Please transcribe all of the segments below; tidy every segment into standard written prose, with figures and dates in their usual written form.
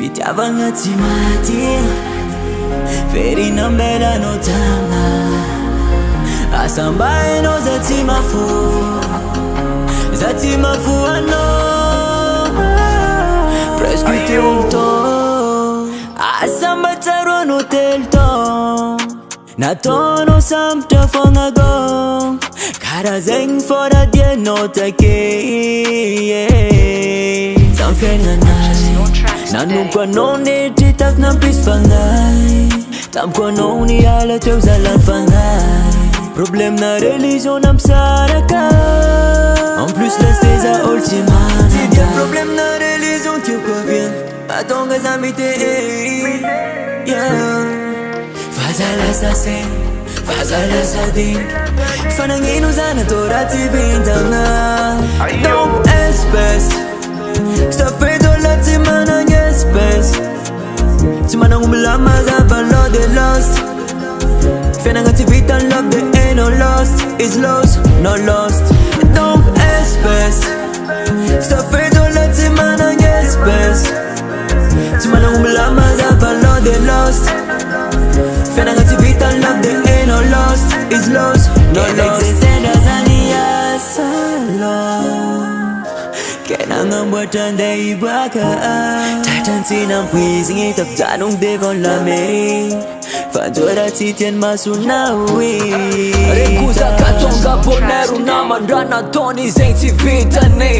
Fitiavagna tsy mahatia very nambela no tagna asambainao za tsy mafo anao presque tout le temps asambatsaroanao telo tao nataonao sambatra fognagao karaha zegny foradianao take zany fiaignanahy nanompo anao nitry taky nampisy fagnahy tamiko anao niala teo zalany fagnahy problème na religion nampisaraka en plus lasteza olo tsy manana tsy dia problème na religion tiako avy mahatonga za mity Fazala din Fanagnino zana to raty vintana Donc espèce Sta feito la tsy managn espèce Tsy managn milama za valeur de lost Fianagna tsy vita love de ain't no lost Is lost, no lost Donc espèce Sta feito la tsy managn espèce Tsy managn milama za valeur de lost Fianagna tsy vita love de ain't no lost Is lost, no lost Senda zany asalo Kenangamboatra andeha hiboaka Tratran'ny tsy nampoizigny tafijanogny devant la mairie Fanjora tsy tiany masonao Rekuzaka tonga bonero namandrana taony zegny tsy vitany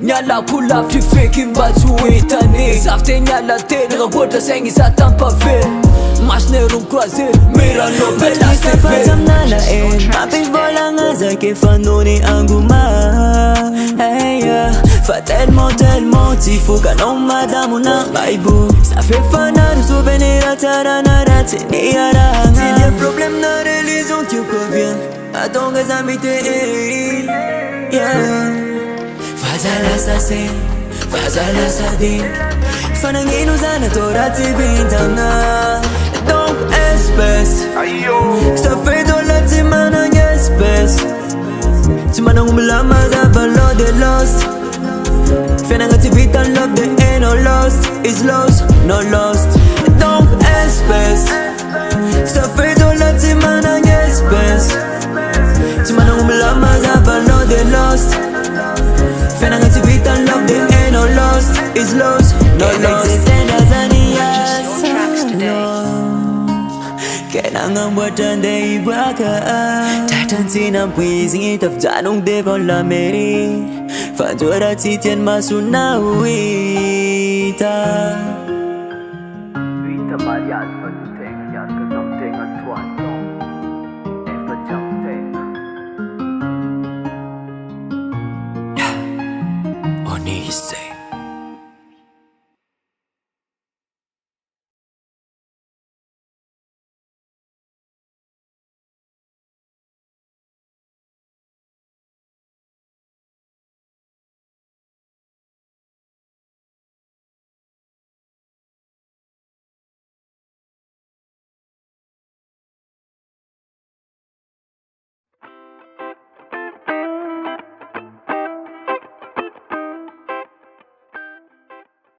Nialako lavitry feky mba tsy ho hitany Zavy te niala teny ragoatra saigny za tampave Masonero microisé miranao belasy Faza aminala mampivolagna zake fanony angoma Fa tellement tsy fokanao madamo na baibo Sa fe fanaro souvenir tsara na ratsy niarahagna Tsy dia problème na religion tiako avy mahatonga za mity Fazala din Fanagnino zana to ratsy vintana Donc espèce Sta feito la tsy managn espèce Tsy managn milama za valeur de lost Fianagna tsy vita love de ain't no lost Is lost, no lost Donc espèce Sta feito la tsy managn espèce Tsy managn milama za valeur de lost Fianagna tsy vita love de ain't no lost Is lost, no lost Senda zany asalo Kenangamboatra andeha hiboaka Tratran'ny tsy nampoizigny tafijanogny devant la mairie Fanjora tsy tiany masonao hita Vita mariage fa ny tegna niaraka tamin-tegna 3 ans Efa tsy amin-tegna Onise